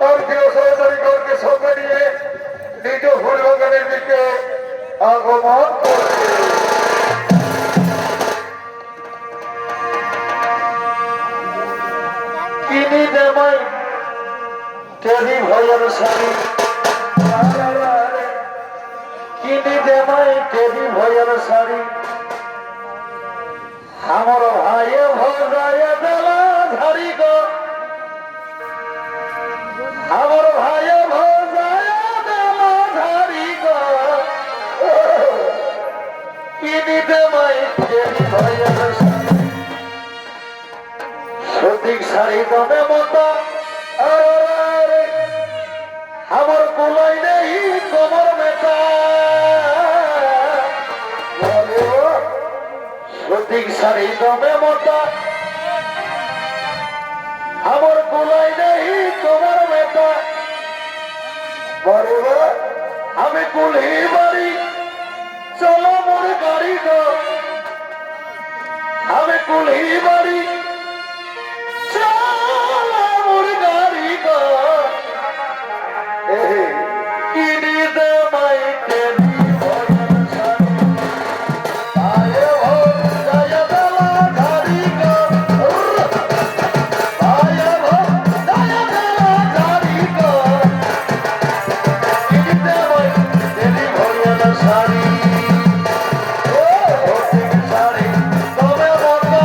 और টেরি ভয়ের শাড়ি কিনি দে মাই টেরি ভয়ের শাড়ি আমার ভাইয়ে ভজায় দেলা ধারি গো আমার ভাইয়ে ভজায় দেলা ধারি গো কিনি দে মাই টেরি ভয়ের শাড়ি সঠিক শাড়ি দমে মতো আমার কুলাই নেই কোমর মেটা সঠিক শাড়ি দমে মতো আমার কুলাই নেই কোমর মেটা আমি কুলি বাড়ি চলো মোর গাড়ি গো আমি কুলি বাড়ি চলো মোর গাড়ি গো কিনি দে মাই টেরি ভয়ের শাড়ি ভাইয়ে ভজায় দেলা ধারি গো ভাইয়ে ভজায় দেলা ধারি গো কিনি দে মাই টেরি ভয়ের শাড়ি সঠিক শাড়ি তবে মতো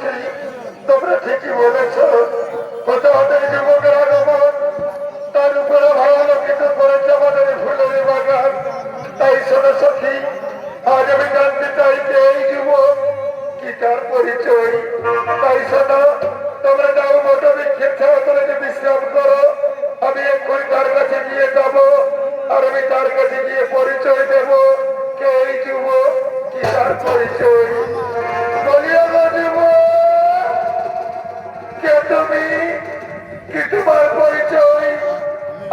বলছি তোমরা ঠিকই বলেছ। কোথাও হতে যুবকের আগমন, তার উপরে ভালোকিত করেছে আমাদের ফুলের বাগান। তাই শোনো সখী, আজ আমি জানতে চাই যে এই যুবক কি তার পরিচয়। তাই শোনো, তোমরা যাও মোটো বিক্ষেপ ছাড়া তোলে বিশ্রাম করো। আমি এক্ষুনি তার কাছে গিয়ে যাব, আর আমি তার কাছে গিয়ে পরিচয় দেব কে এই যুবক, কি তার পরিচয়। বলিয়া গো যুবক, কে তুমি, কি তোমার পরিচয়,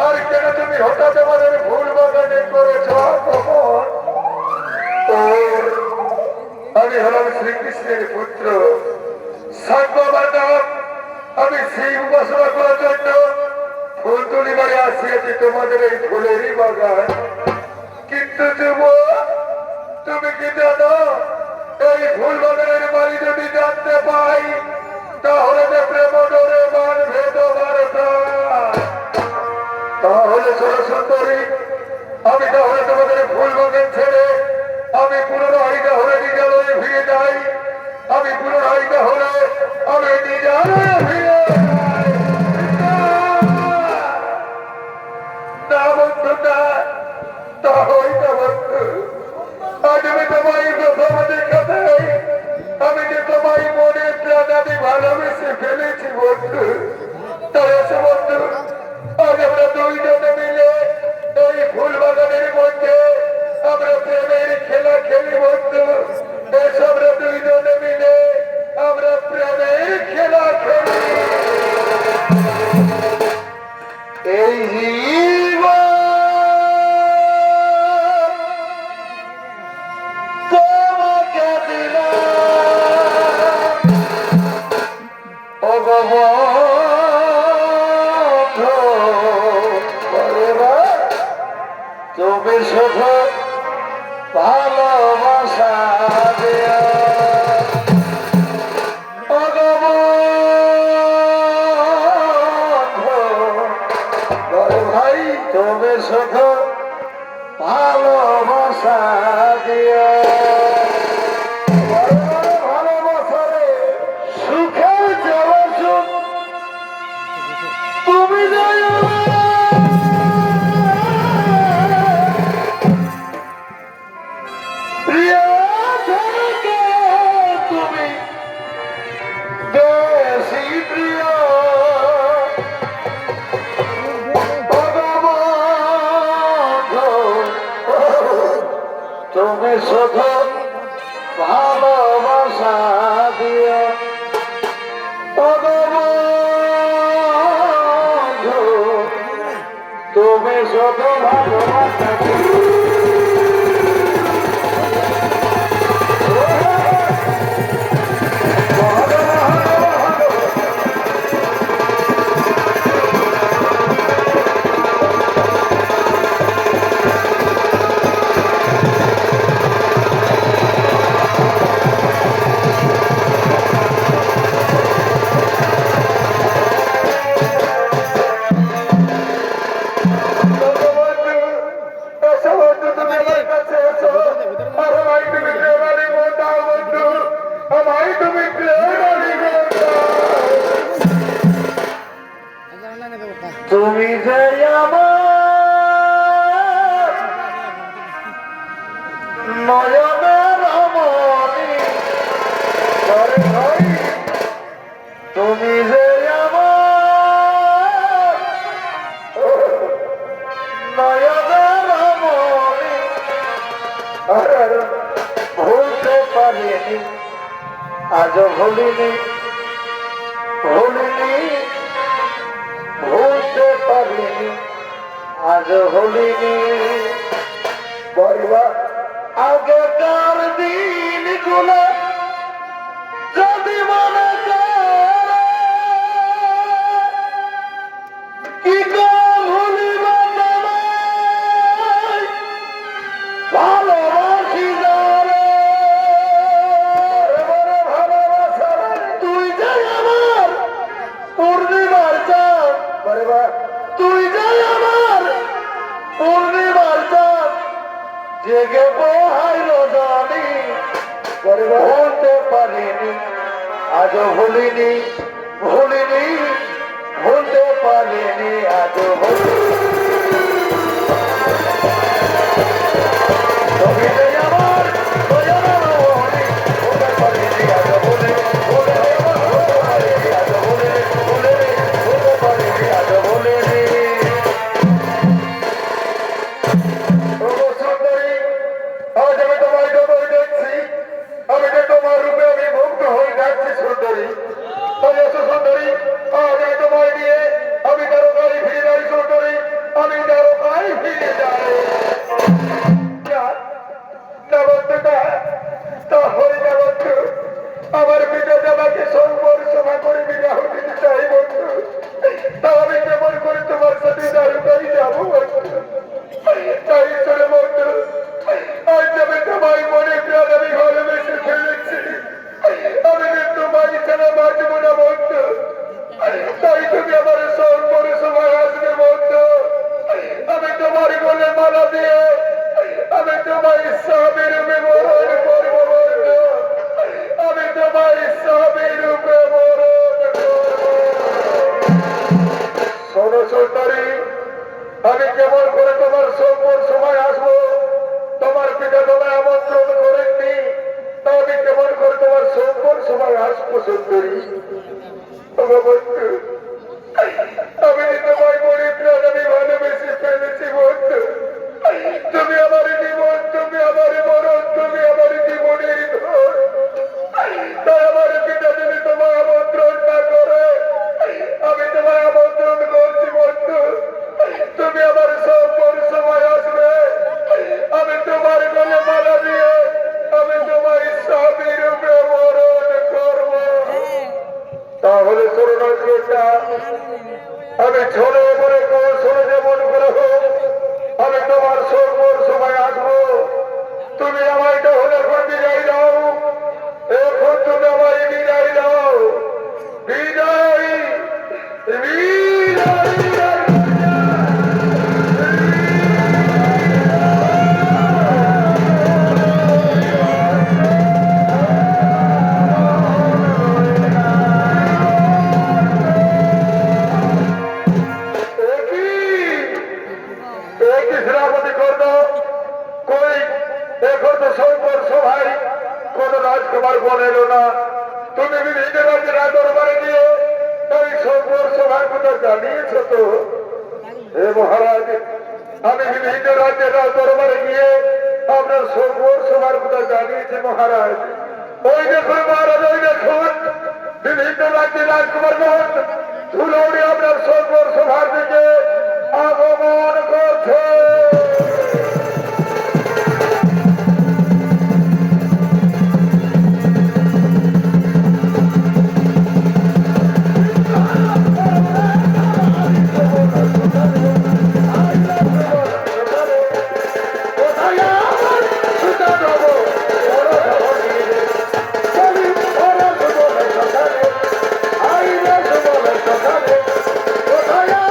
আর কেন তুমি হঠাৎ আমাদের ফুল বাগানে করেছ আগমন? ও, আমি হলাম শ্রীকৃষ্ণের পুত্র, সাঙ্গ আমার নাম। আমি সেই উপাসনা করার জন্য ফুল তুলিবারে আসিয়াছি তোমাদের এই ফুলেরই বাগান। কিন্তু যুবক, তুমি কি জানো এই ফুল বাগানের মালি যদি জানতে পাই তাহলে যে প্রেম ডোরে মান ভেদ বার্তা। তাহলে সুন্দরী, আমি তাহলে তোমাদের ফুল বাগান ছেড়ে আমি পুনরায় তাহলে নিজালয়ে ফিরে যাই। আমি পুনরায় তাহলে আমি নিজালয়ে ফিরে যাই। না বন্ধু না, তা হই না বন্ধু। আজ আমি তোমায় প্রথম দেখাতে, আমি যে তোমায় মনে প্রাণ আমি ভালোবেসে ফেলেছি বন্ধু। তাই আছে বন্ধু, আজ আমরা দুইজনে মিলে এই ফুল বাগানের মধ্যে আমরা প্রেমের খেলা খেলি বন্ধু। এসব আমরা দুইজনে মিলে আমরা প্রেমের খেলা খেলি। এই তোমাকে দিলাম ও তুমি শুধু ভালোবাসা দিয়া ভাই, তুমি শুধু ভালোবাসা দিয়া ভালোবাসারে সুখের জলসুখ তুমি যাই প্রিয় থেকে তুমি বেশি প্রিয়। তুমি শুধু ভালোবাসা দিয়ে তুমি শুধু ভালোবাসা তুমি যে আমার নয়নের মণি, তুমি যে আমার নয়নের মণি, ভুলতে পারিনি আজও ভুলিনি, ভুলিনি ভুলতে পারিনি আজ ভুলিনি। বলবা আগেকার দিন গুলো যদি মনে করে কি ভুলিবা ভালোবাসি যারে, ভালোবাসা তুই যে আমার পূর্ণিমার চাঁদ, তুই যে আমার পূর্ণিমার চাঁদ, জেগে পোহাই রজনী, বলতে পারিনি আজও ভুলিনি ভুলিনি ভুলতে পারিনি আজও ভুলিনি আমার ভুলতে পারিনি আজও ভুলিনি ভুলতে পারিনি আজও ভুলিনি ভুলতে পারিনি আজও ভুলিনি আজ আমি তোমায় যতই দেখছি আমি যে তোমার রূপে আমি মুগ্ধ হয়ে যাচ্ছি সুন্দরী সুন্দরী আজ আমি তোমায় নিয়ে আমি দ্বারকায় ফিরে যাই সুন্দরী আমি দ্বারকায় ফিরে যাই তাহলে বন্ধু আমার পিতা আমাকে সম্পর সভা করে বিবাহ দিতে চাই বন্ধু তা আমি কেমন করে তোমার সাথে দ্বারকায় যাবো বন্ধু তাই চলে বন্ধু আজ আমি তোমায় মনে প্রাণ আমি ভালোবেসে ফেলেছি আমি যে তোমায় ছাড়া বাঁচব না বন্ধু তাই তুমি আমার সম্পরে সময় আসবে বন্ধু আমি তোমার গলে মালা দিয়ে আমি তোমায় স্বামী রূপে বরণ করবো বন্ধু আমি তোমায় স্বামী রূপে বরণ করবো শোনো সুন্দরী আমি কেমন করে তোমার সম্পর সময় আসবো তোমার পিতা তোমায় আমন্ত্রণ করেননি তা আমি কেমন করে তোমার সম্পর সময় আসবো সুন্দরী আমি তোমায় মনে প্রাণ আমি ভালোবেসে ফেলেছি বন্ধু তুমি আমার জীবন তুমি আমার মরণ তুমি আমার জীবনের ধন তাই আমার পিতা যদি তোমায় আমন্ত্রণ না করে আমি তোমায় আমন্ত্রণ করছি বন্ধু তুমি আমার সম্পর সময় আসবে আমি তোমার গলে মালা দিয়ে আমি তোমার স্বামী রূপে বরণ করব তাহলে শরণার্থীটা আমি ছোট করে কৌশলে যেমন করে হোক আমি তোমার সম্পর সময় আসবো তুমি আমায় তাহলে এখন বিদায় দাও এখন তুমি আমায় বিদায় দাও বিদায় বিদায় রাজকুমার বলেন না তুমি বিভিন্ন রাজ্যের দরবারে গিয়ে এই সম্পর সভার কথা জানিয়েছ তো হে মহারাজ আমি বিভিন্ন রাজ্যের দরবারে গিয়ে আপনার সম্পর সভার কথা জানিয়েছি মহারাজ ওই দেখুন মহারাজ ওই দেখুন বিভিন্ন রাজ্যের রাজকুমারগণ ধুলৌড়ি আপনার সম্পর সভার দিকে আগমন করছে কোথায়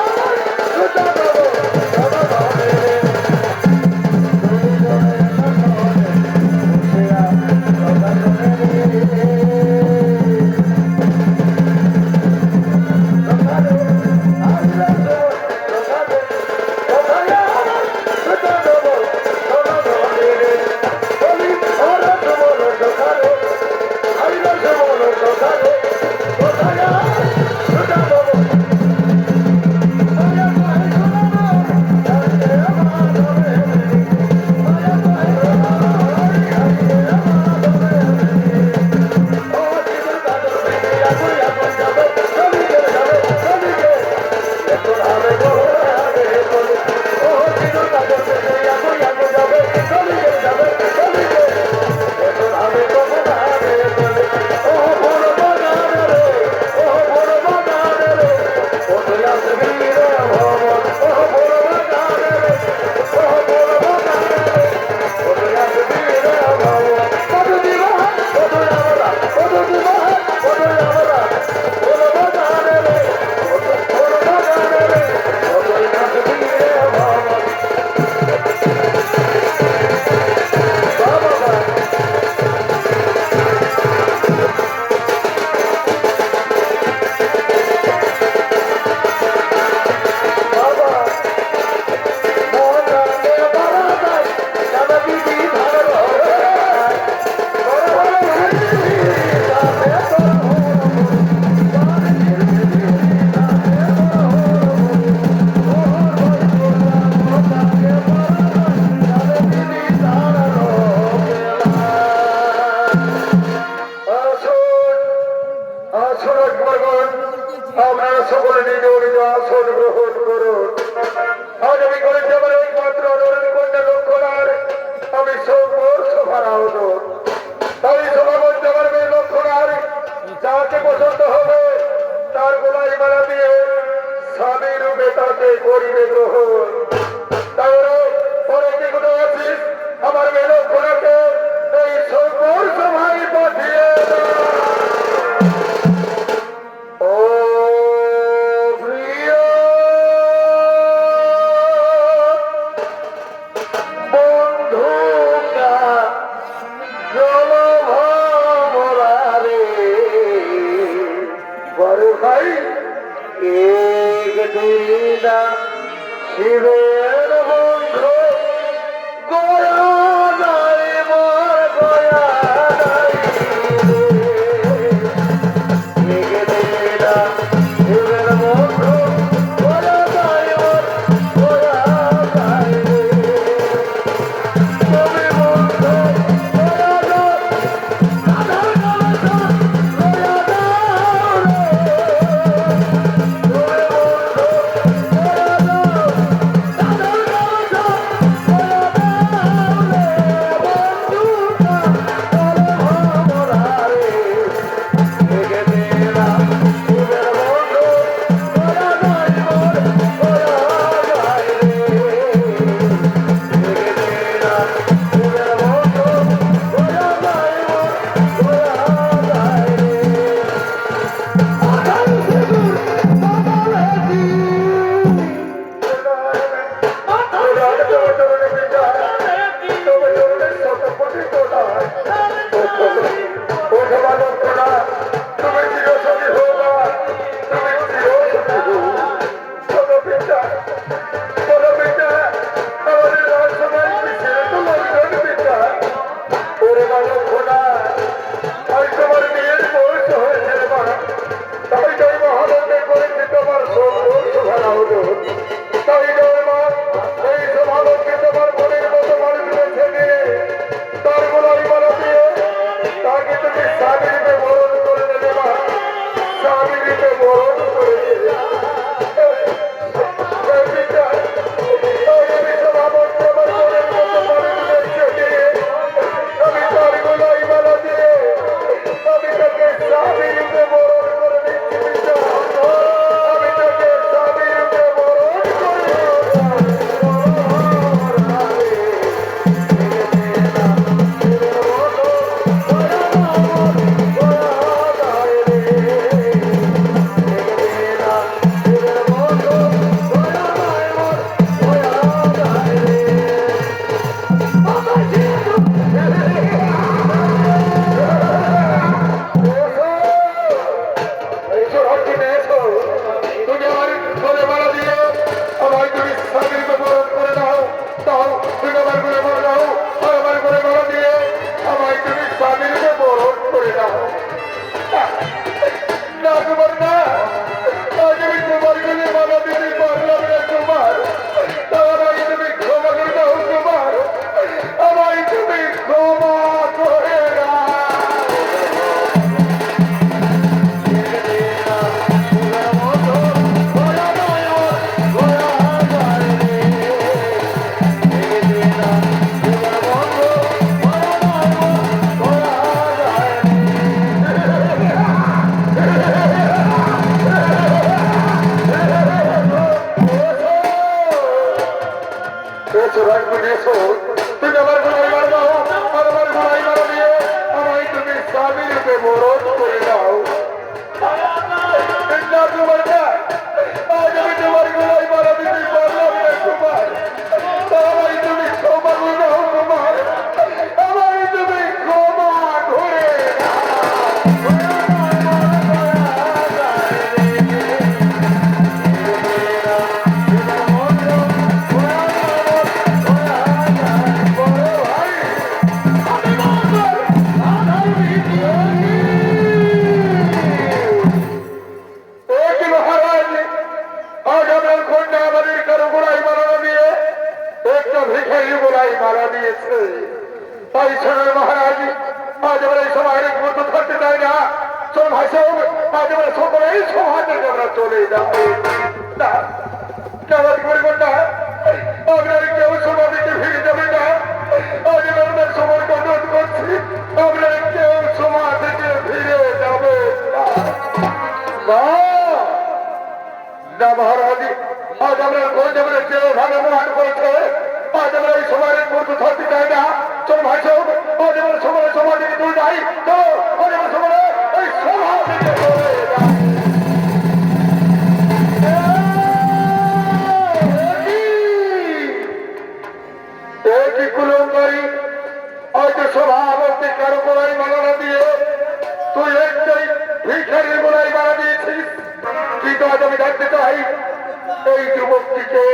কুমারগণ, আপনারা সকলে নিজ নিজ আসন গ্রহণ করুন। আজ আমি করেছি আমার একমাত্র অনুরোধ কন্যা লক্ষণার, আমি সৌম্যর সভার আয়োজন। তাই সভামঞ্চে আমার মেয়ে লক্ষণার যাকে পছন্দ হবে তার গোলাই মালা দিয়ে স্বামী রূপে তাকে করিবে গ্রহণ। তাহলে পরে কি কোনো আছিস আমার মেয়ে লক্ষণাকে এই সৌম্যর সভায় পাঠিয়ে ও প্রিয় বন্ধুরা জলভমরারে বড় ভাই এক দিনা শিবের বন্ধু গয়া নাই মোর গয়া নাই এক দিনা শিবের বন্ধু গয়া নাই মোর গয়া নাই তুমি বন্ধু গয়া দাও আধার গয়া দাও এই সভা থেকে আমরা চলে যাবো না, যাওয়ার করবেন না, আপনার কেউ সভা থেকে ফিরে যাবে না। আজ আপনার সবার অনুরোধ করছি, আপনার কেউ সভা থেকে ফিরে যাবে না। না মহারাজ, আজ আমরা কোন যাবে যেভাবে মহান করেছে, আজ আমরা এই সময়ের মধ্যে থাকতে চাই না। চল ভাই সব, আজ আমরা সময় সভা থেকে দূর যাই। চলো আজ আমরা সময় এই সভা থেকে চলে যাই। একই কুলঙ্কারী হয়তো সভা বলতে কারো গোড়াই মানা দিয়ে তুই একটাই ভিখারির গোড়াই মারা দিয়েছিস। কিন্তু আজ আমি জানতে চাই এই যুবকটিকে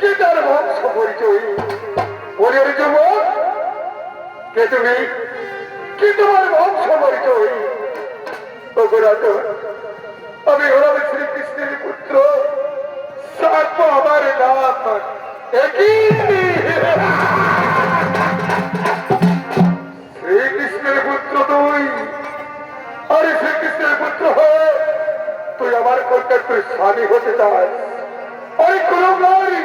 কি তার বংশ পরিচয়। বলি যুবক, কে তুমি, কি তোমার বংশ পরিচয়? আমি হলাম শ্রীকৃষ্ণের পুত্র, সার্প আমার নাম। শ্রীকৃষ্ণের পুত্র তুই, আরে শ্রীকৃষ্ণের পুত্র হয়ে তুই আমার কন্যার তুই স্বামী হতে চাস? আরে কোন নয়,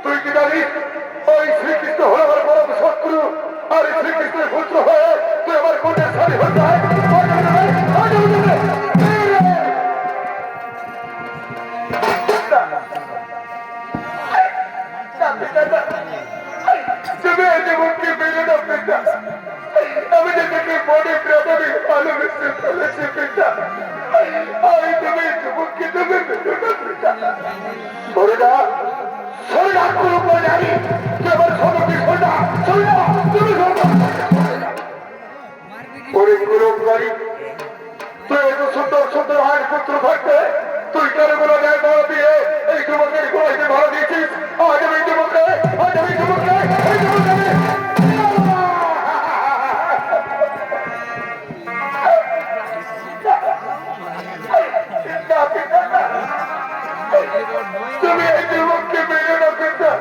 তুই কি জানিস ওই শ্রীকৃষ্ণ হল আমার পরম শত্রু। আর শ্রীকৃষ্ণের পুত্র হয়ে তুই আমার কন্যার স্বামী হতে চাস? তুমি এই যুবককে মেরে না পিতা, আমি নিজেকে মনে প্রাণে ভালোবেসে ফেলেছি পিতা। আমি তুমি যুবককে তুমি মেরে না পিতা। সরেনা সরেনা কোনো জানি যে আমার সবকে সরেনা সরেনা তুমি ওরে গুরুবাড়ি, তুই এত সুন্দর সুন্দর আয়ের পুত্র থাকবে তুই কেন কোনো ন্যায় ভাড়া দিয়ে এই যুবকের গোড়াইতে ভাড়া দিয়েছিস? আজ আমি যুবককে, আজ আমি যুবককে, এই যুবককে তুমি এই যুবককে মেরে না পিতা,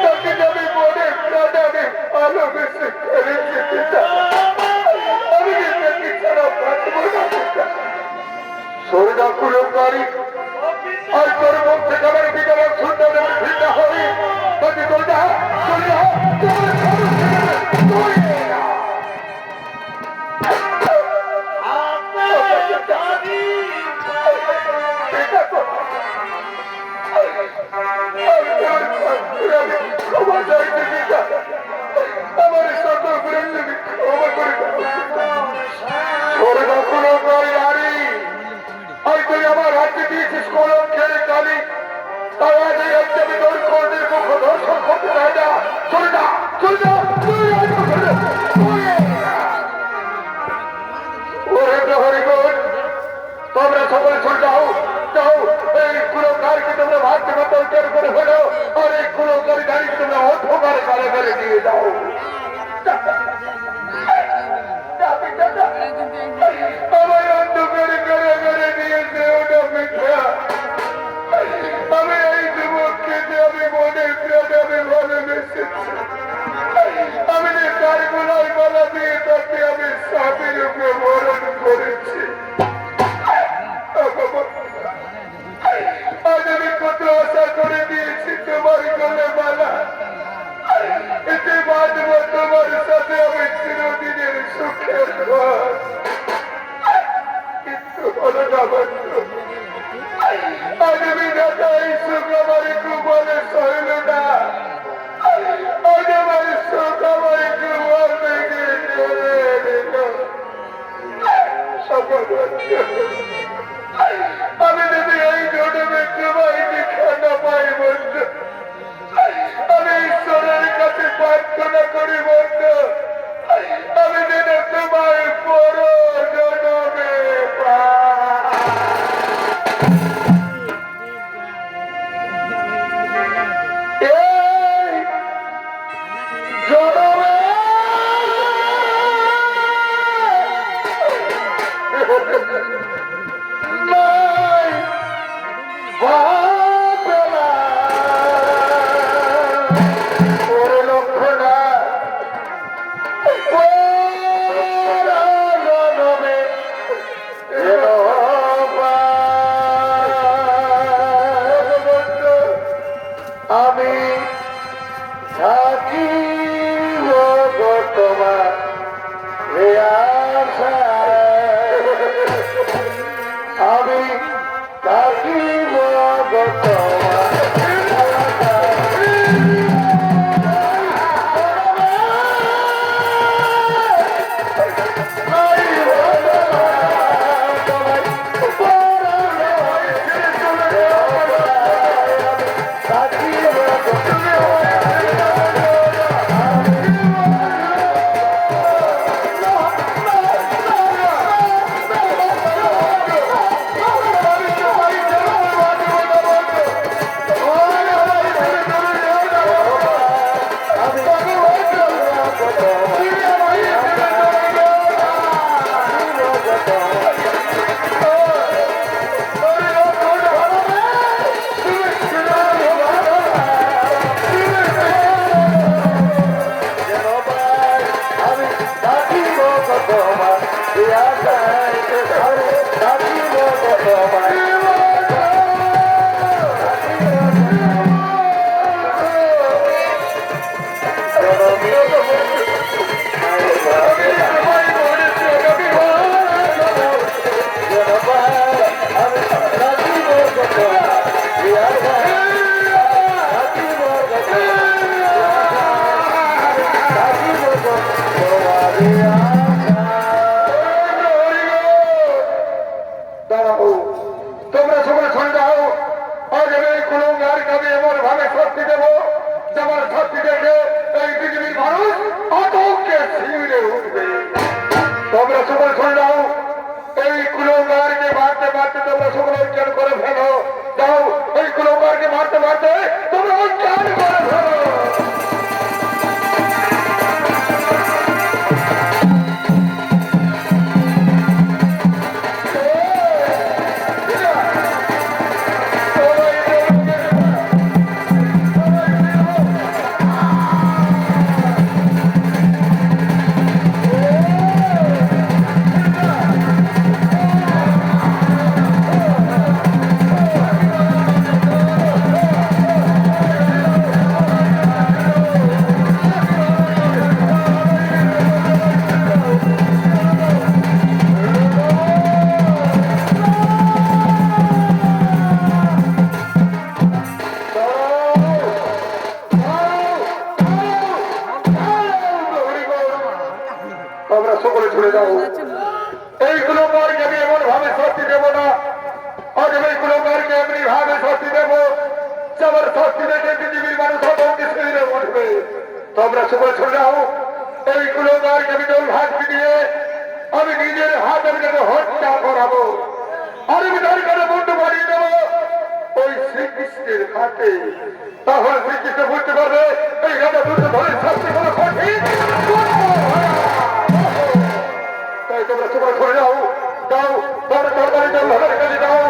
তাকে আমি মনে প্রাণে আমি ভালোবেসে ফেলেছি পিতা। আমি তাকে ছাড়া বাঁচবো না পিতা। সরিদা কুলঙ্কারী, আর তোর মুখ থেকে আমার বিদ্যালয় সুন্দর ভিন্ন হই তাকে চলে যা, চলে যা, আমার সকল করে ক্ষমা করে সরিদা কুলঙ্কারী নারী, আর তুই আমার রাজ্যে দিয়েছিস কলঙ্কের কালি। তাই আজ এই রাজ্যে আমি তোর কর্ণের মুখ দর্শন করতে চাই না। চলে যা, চলে যা, ওরে প্রহরীগণ, তোমরা সকলে চলে যাও, যাও এই কুলঙ্কারীকে তোমরা ভাগ থেকে তৈরি করে ফেলো। আর এই কুলঙ্কারী নারীকে তোমরা অন্ধকারে কারাগারে দিয়ে যাও। আমার অন্ধকারে কারাগারে দিয়েছে ওটা মিথ্যা। আমি এই যুবককে যে আমি মনে প্রাণে আমি ভালোবেসেছি, আমি যে তার গোলায় মালা দিয়ে তাকে আমি স্বামী রূপে বরণ করেছি। আজ আমি কত আশা করে দিয়েছি তোমার গলে মালা, এতে বাঁধব তোমার সাথে আমি চিরদিনের সুখের ঘর। কিন্তু হলো না বন্ধু, আজ আমি দেখা এই সুখ আমার কুমারে সইল না। আজ আমার সুখ আমার কুমার থেকে চলে গেল। আমি যদি এই জন্মে তোমায় দেখা না পাই বন্ধু, আমি ঈশ্বরের কাছে প্রার্থনা করি বন্ধু, আমি যেন তোমায় পর জন্মে পাই। দাঁড়াও। তোমরা সকলে শুনে যাও, আজ আমি এই কুলঙ্গারকে আমি এমন ভাবে শক্তি দেবো, যেমন শক্তি দেখে এই পৃথিবীর মানুষ আতঙ্কে শিবিরে উঠবে। তোমরা সকলে শুনে যাও, এই কুলঙ্গারকে মারতে মারতে তোমরা সকলে অজ্ঞান করে ফেলো। যাও, এই কুলঙ্গারকে মারতে মারতে তোমরা অজ্ঞান করে ফেলো। তোমরা সকলে ছুড়ে যাও, এই কুলঙ্গারকে আমি এমন ভাবে শাস্তি দেবো না। আজ আমি এই কুলঙ্গারকে এমনি ভাবে শাস্তি দেবো, যেমন শাস্তি দেখে পৃথিবীর মানুষ আতঙ্কে শিবিরে উঠবে। তোমরা সকলে ছুড়ে যাও, এই কুলঙ্গারকে আমি দোল হাতকে দিয়ে আমি নিজের হাতের কাছে হত্যা করাবো। আর আমি তার কাছে বন্ধু বাড়িয়ে দেবো ওই শ্রীকৃষ্ণের হাতে। তাহলে শ্রীকৃষ্ণ বুঝতে পারবে এই রাজা দুটো ধরে শাস্তি কোনো কঠিন। তাই তোমরা সবাই সরে যাও, যাও তোমার তরবারি জল হাতের কাছে যাও,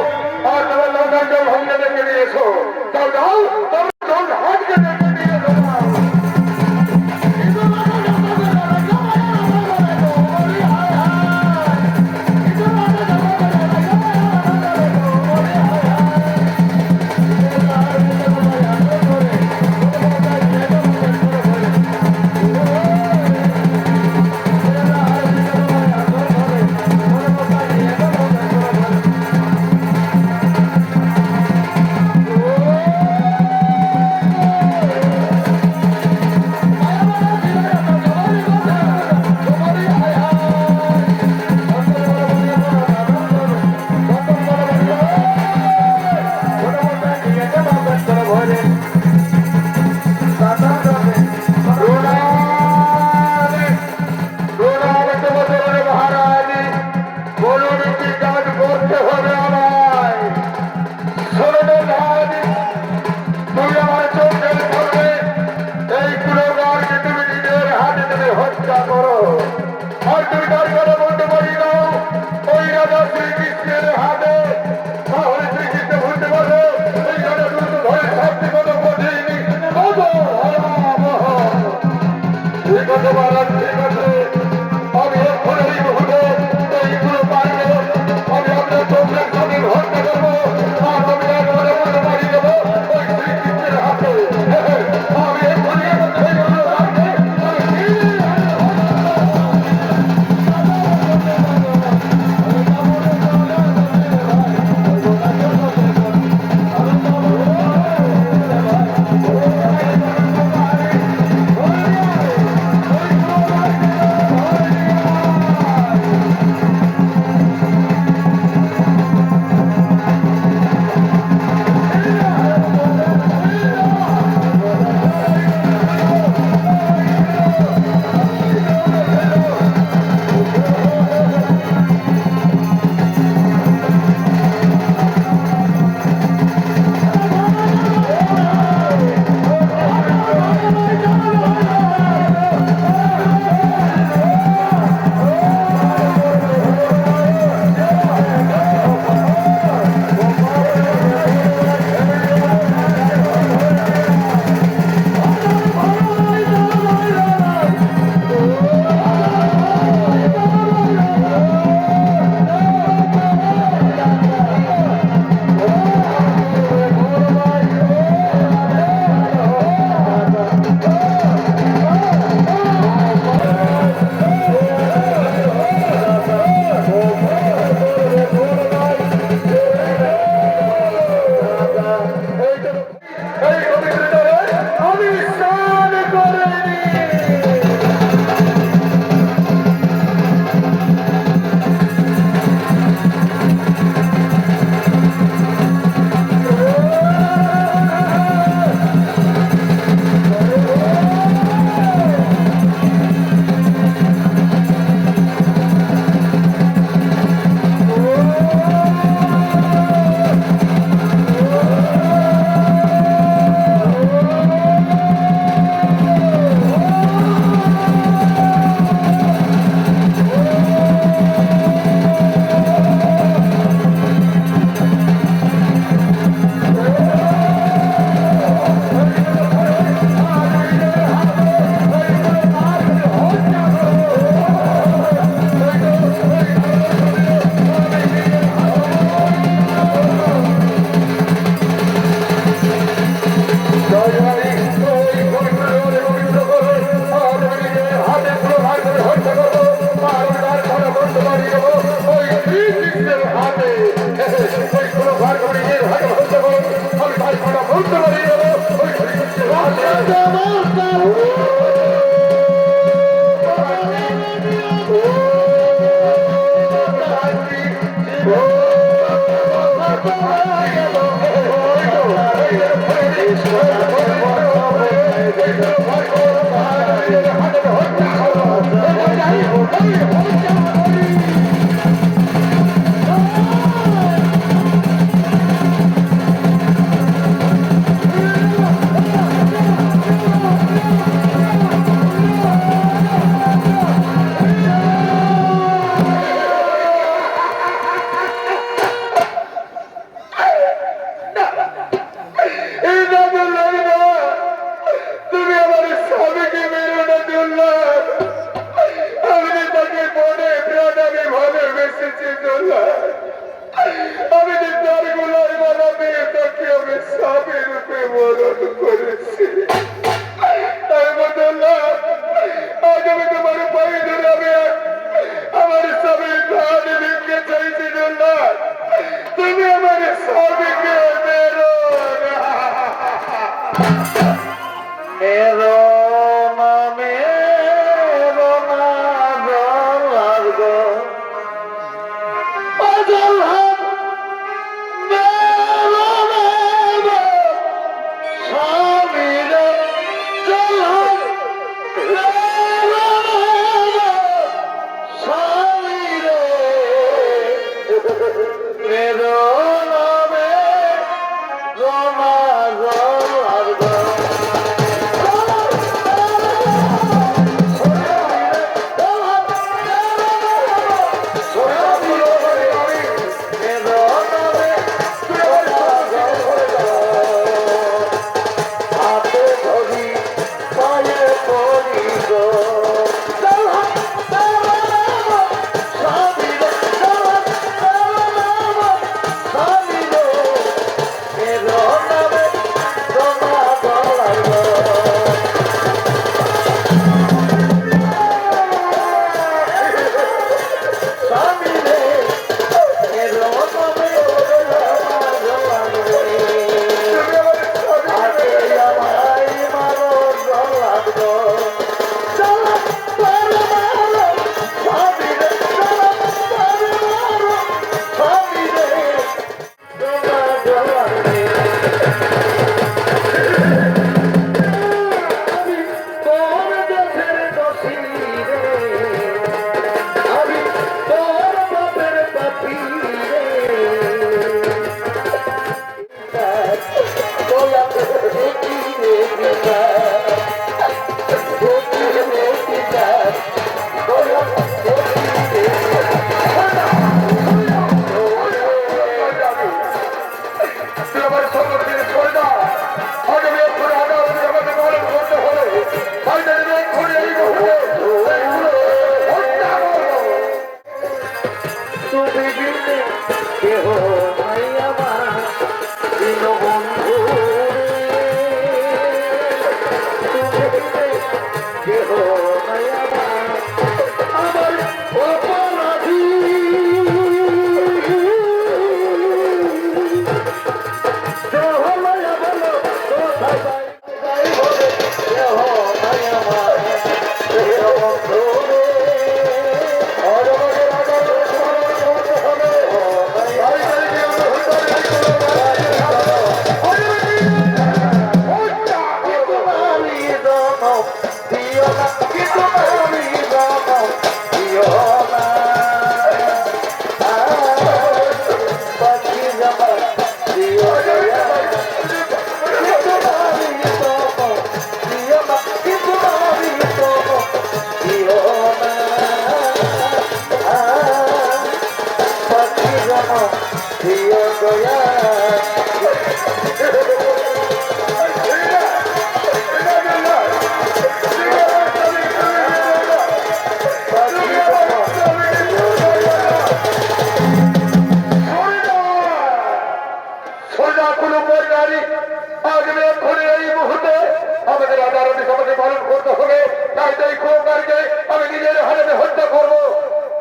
আর তোমার লঙ্কার জল হামলে দেখে নিয়ে এসো। যাও যাও, তোমার জল হাতকে দেখে নিয়ে এসো। ওই কোনো ঘর ঘরে এর ভাগে বলতে পারো আমি তাই কথা বলতে পারি ওই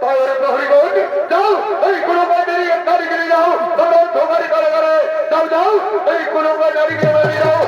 তাহলে প্রহরীগণ যাও, এই কুলুঙ্গা দাঁড়িয়ে দাঁড়িয়ে যাও, তোমরা ধোকারি করে করে যাও যাও, এই কুলুঙ্গা দাঁড়িয়ে দাঁড়িয়ে যাও।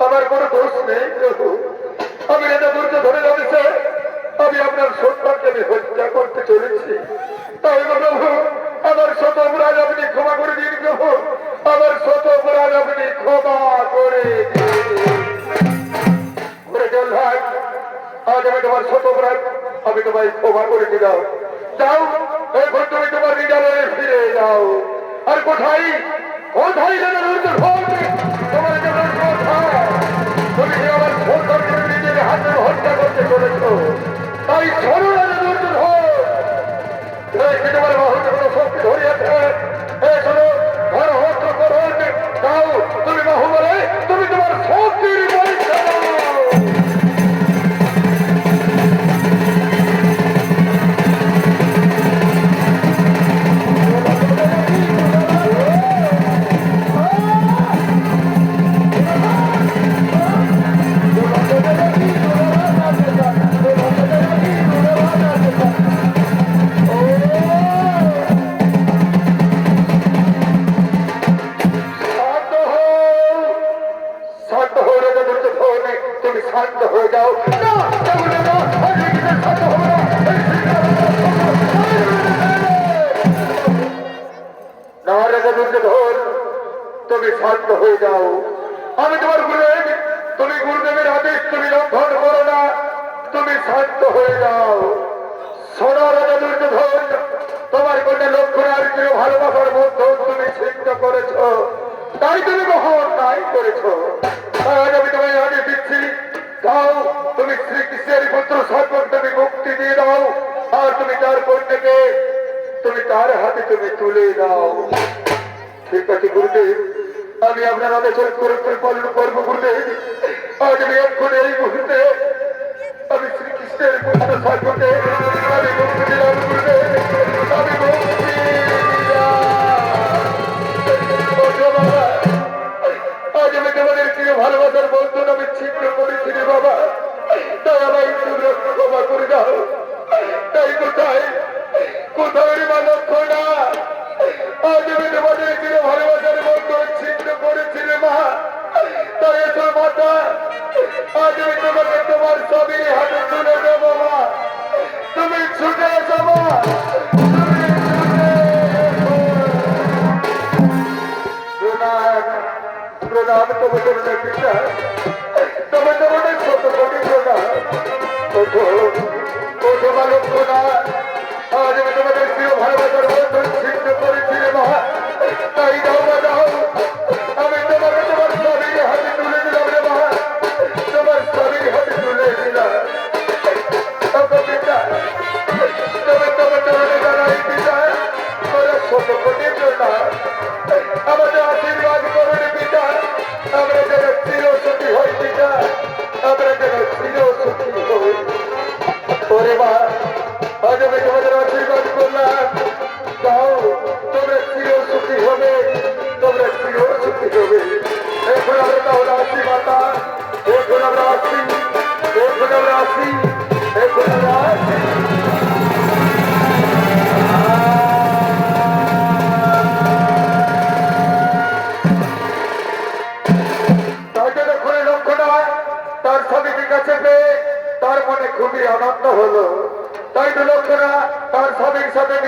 আমার কোনো দোষ নেই প্রভু, আমি এটা ধৈর্য ধরে রয়েছে, আমি আপনার সন্তানকে আমি হত্যা করতে চলেছি। তাই প্রভু আমার শত অপরাধ আপনি ক্ষমা করে দিন প্রভু, আমার শত অপরাধ আপনি ক্ষমা করে দিন ভাই। আজ আমি তোমার শত অপরাধ আমি তোমায় ক্ষমা করে দিলাম। যাও এখন তুমি তোমার বিদ্যালয়ে ফিরে যাও। আর কোথায় কোথায় তোমার জন্য কোথায় তুমি আমার সন্তানকে নিজের হাতে হত্যা করতে চলেছ, তাই শোনো না তোমার বাহুতে কোনো শক্তি ধরিয়াছে, শোনো ঘর হত্যা করুন। যাও তুমি বাহু বলে তুমি তোমার শক্তির পরীক্ষা শান্ত হয়ে যাও। তুমি শান্ত হয়ে যাও, আমি তোমার গুরুদেব, তুমি গুরুদেবের আদেশ তুমি লঙ্ঘন করো না, তুমি শান্ত হয়ে যাও। সোনা রাজা দুর্যোধন, তোমার কন্যা লক্ষ্মণের প্রিয় ভালোবাসার মধ্যে তুমি ছিন্ন করেছ, তাই তুমি গ্রহণ নাই করেছ। আজ আমি তোমায় আদেশ দিচ্ছি, দাও তুমি শ্রীকৃষ্ণের পুত্র সর্বন তুমি মুক্তি দিয়ে দাও, আর তুমি তার কন্যাকে তুমি তার হাতে তুমি তুলে দাও। ঠিক আছে গুরুদেব, আমি আপনার আদেশের পালন করবো গুরুদেব। আজ আমি এখন এই মুহূর্তে আমি শ্রীকৃষ্ণের পুত্র সর্বকে আমি মুক্তি দিলাম গুরুদেব, আমি মুক্তি আজ আমি তোমাদের প্রিয় ভালোবাসার বন্ধন আমি ছিন্ন করেছি রে বাবা, তাই আমায় ক্ষমা করে দাও। তাই কোথায় কোথায় রে মা লক্ষ্মণা, আজ আমি তোমাদের প্রিয় ভালোবাসার বন্ধন ছিন্ন করেছি রে মা, তাই এসো মাতা, আজ আমি তোমাকে তোমার স্বামীর হাতে তুলে দেবো মা, তুমি ছুটে এসো মা, প্রণাম তোমাদের পিতা, তোমাদের ছোট কোটি প্রণাম। ওঠো ওঠো মা লক্ষ্মণা, আজ আমি তোমাদের প্রিয় ভালোবাসার বন্ধন ছিন্ন করেছি রে মা, তাই যাও মা যাও, আমি তোমাকে তোমার স্বামীর হাতে তুলে দিলাম রে মা, তোমার স্বামীর হাতে তুলে দিলাম। পিতা তবে তোমার চরণে দাঁড়াই পিতা, তোরা ছোট কোটি প্রণাম, আমাদের আশীর্বাদ করুন পিতা, আমরা যেন চির সুখী হই পিতা, আমরা যেন চির সুখী হই।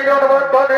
অনুমান মানে